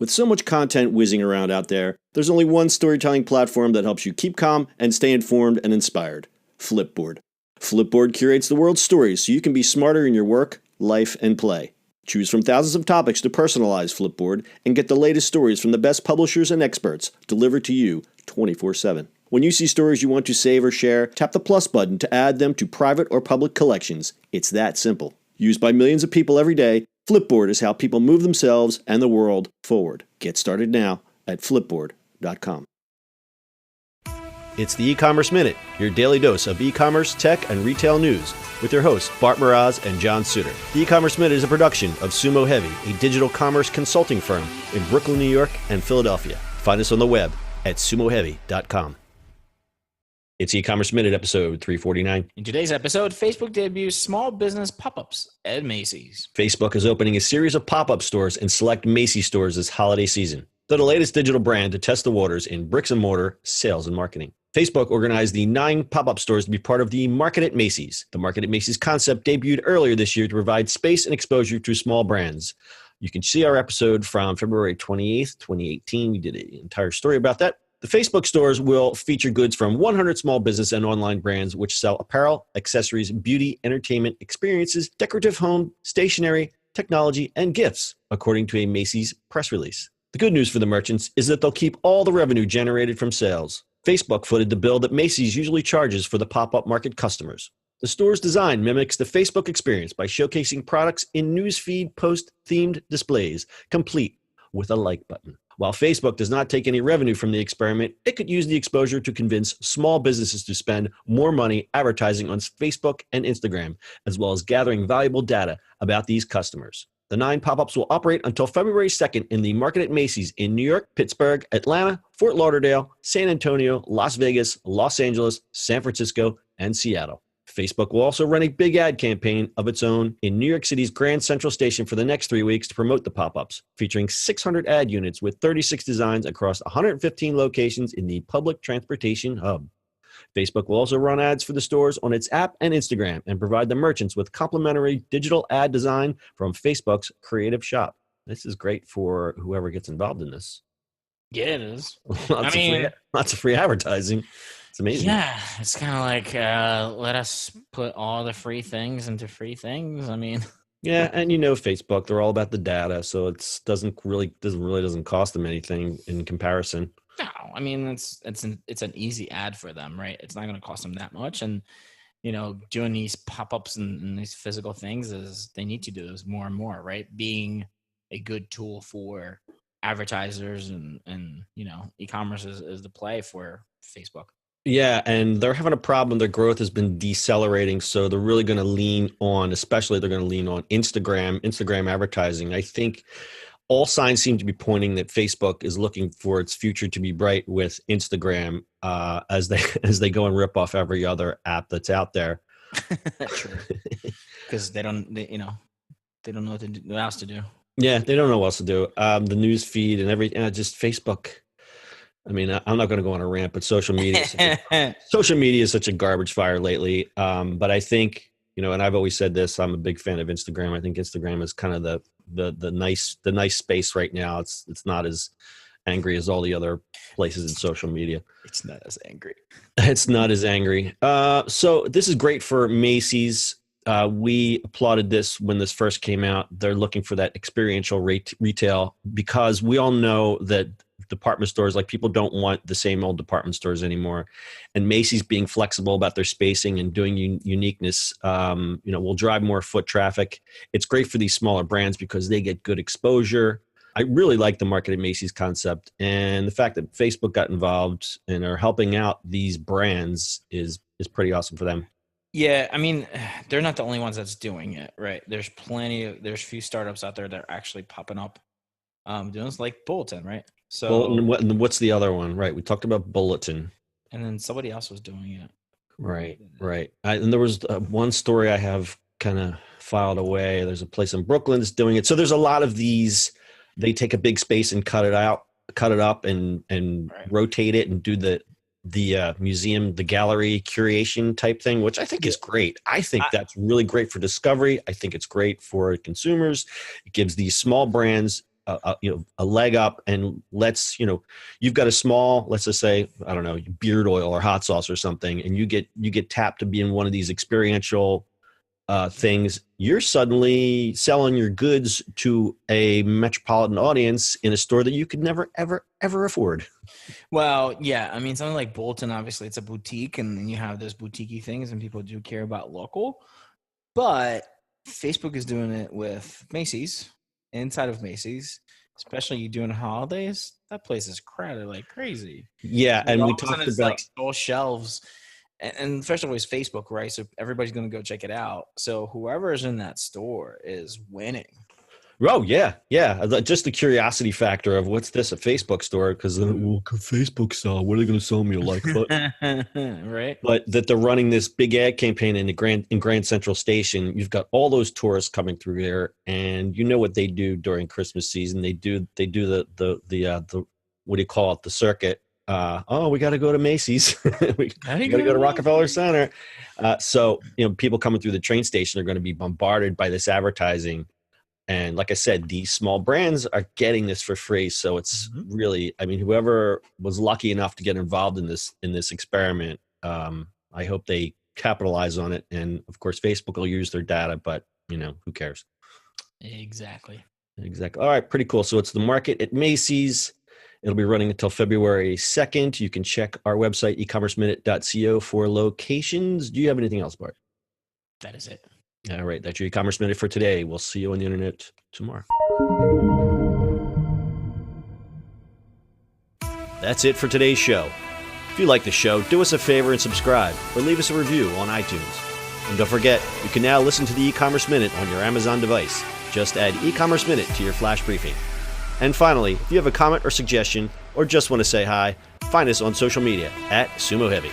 With so much content whizzing around out there, there's only one storytelling platform that helps you keep calm and stay informed and inspired: Flipboard. Flipboard curates the world's stories so you can be smarter in your work, life, and play. Choose from thousands of topics to personalize Flipboard and get the latest stories from the best publishers and experts delivered to you 24/7. When you see stories you want to save or share, tap the plus button to add them to private or public collections. It's that simple. Used by millions of people every day, Flipboard is how people move themselves and the world forward. Get started now at flipboard.com. It's the E-Commerce Minute, your daily dose of e-commerce, tech, and retail news with your hosts Bart Mraz and John Suter. The E-Commerce Minute is a production of Sumo Heavy, a digital commerce consulting firm in Brooklyn, New York, and Philadelphia. Find us on the web at sumoheavy.com. It's E-Commerce Minute, episode 349. In today's episode, Facebook debuts small business pop-ups at Macys. Facebook is opening a series of pop-up stores in select Macy's stores this holiday season. They're the latest digital brand to test the waters in bricks and mortar sales and marketing. Facebook organized the 9 pop-up stores to be part of the Market at Macys. The Market at Macys concept debuted earlier this year to provide space and exposure to small brands. You can see our episode from February 28th, 2018. We did an entire story about that. The Facebook stores will feature goods from 100 small business and online brands which sell apparel, accessories, beauty, entertainment, experiences, decorative home, stationery, technology, and gifts, according to a Macy's press release. The good news for the merchants is that they'll keep all the revenue generated from sales. Facebook footed the bill that Macy's usually charges for the pop-up market customers. The store's design mimics the Facebook experience by showcasing products in newsfeed post-themed displays, complete with a like button. While Facebook does not take any revenue from the experiment, it could use the exposure to convince small businesses to spend more money advertising on Facebook and Instagram, as well as gathering valuable data about these customers. The 9 pop-ups will operate until February 2nd in the Market at Macys in New York, Pittsburgh, Atlanta, Fort Lauderdale, San Antonio, Las Vegas, Los Angeles, San Francisco, and Seattle. Facebook will also run a big ad campaign of its own in New York City's Grand Central Station for the next 3 weeks to promote the pop-ups, featuring 600 ad units with 36 designs across 115 locations in the public transportation hub. Facebook will also run ads for the stores on its app and Instagram and provide the merchants with complimentary digital ad design from Facebook's Creative Shop. This is great for whoever gets involved in this. Yeah, it is. Lots of free advertising. It's amazing. Yeah, it's kind of like let us put all the free things into free things. Yeah, and Facebook, they're all about the data, so it doesn't cost them anything in comparison. No, it's an easy ad for them, right? It's not going to cost them that much, and doing these pop-ups and these physical things is they need to do this more and more, right? Being a good tool for advertisers and e-commerce is the play for Facebook. Yeah, and they're having a problem. Their growth has been decelerating, so they're really going to lean on Instagram advertising. I think all signs seem to be pointing that Facebook is looking for its future to be bright with Instagram as they go and rip off every other app that's out there. True, because they don't know what else to do. Yeah, they don't know what else to do. The news feed and everything, just Facebook. I'm not going to go on a rant, but social media is such a garbage fire lately. But I think, and I've always said this, I'm a big fan of Instagram. I think Instagram is kind of the nice space right now. It's not as angry as all the other places in social media. It's not as angry. It's not as angry. So this is great for Macy's. We applauded this when this first came out. They're looking for that experiential retail because we all know that department stores, like, people don't want the same old department stores anymore. And Macy's being flexible about their spacing and doing uniqueness, will drive more foot traffic. It's great for these smaller brands because they get good exposure. I really like the Market at Macy's concept, and the fact that Facebook got involved and are helping out these brands is pretty awesome for them. Yeah, they're not the only ones that's doing it, right? There's few startups out there that are actually popping up, doing this, like Bulletin, right? So what's the other one? Right, we talked about Bulletin, and then somebody else was doing it. Right. And there was one story I have kind of filed away. There's a place in Brooklyn that's doing it. So there's a lot of these. They take a big space and cut it up, and right. Rotate it and do the museum, the gallery curation type thing, which I think is great. I think that's really great for discovery. I think it's great for consumers. It gives these small brands a leg up, and you've got a small, let's just say, I don't know, beard oil or hot sauce or something, and you get tapped to be in one of these experiential things. You're suddenly selling your goods to a metropolitan audience in a store that you could never, ever, ever afford. Well, yeah, I mean, something like Bolton, obviously it's a boutique, and you have those boutique-y things, and people do care about local. But Facebook is doing it with Macys, inside of Macys, especially you doing holidays. That place is crowded like crazy. Yeah, and we talked it's about like full shelves. And first of all, it's Facebook, right? So everybody's going to go check it out. So whoever is in that store is winning. Oh, yeah. Just the curiosity factor of what's this, a Facebook store? Because Facebook sell. What are they going to sell me? A like button? Right. But that they're running this big ad campaign in Grand Central Station. You've got all those tourists coming through there, and you know what they do during Christmas season. They do the what do you call it? The circuit. We got to go to Macys. we got to go to Rockefeller Center. So people coming through the train station are going to be bombarded by this advertising. And like I said, these small brands are getting this for free. So it's really, I mean, whoever was lucky enough to get involved in this experiment, I hope they capitalize on it. And of course, Facebook will use their data, but who cares? Exactly. All right, pretty cool. So it's the market at Macys. It'll be running until February 2nd. You can check our website, ecommerceminute.co, for locations. Do you have anything else, Bart? That is it. All right, that's your e-commerce minute for today. We'll see you on the internet tomorrow. That's it for today's show. If you like the show, do us a favor and subscribe, or leave us a review on iTunes. And don't forget, you can now listen to the e-commerce minute on your Amazon device. Just add e-commerce minute to your flash briefing. And finally, if you have a comment or suggestion, or just want to say hi, find us on social media at Sumo Heavy.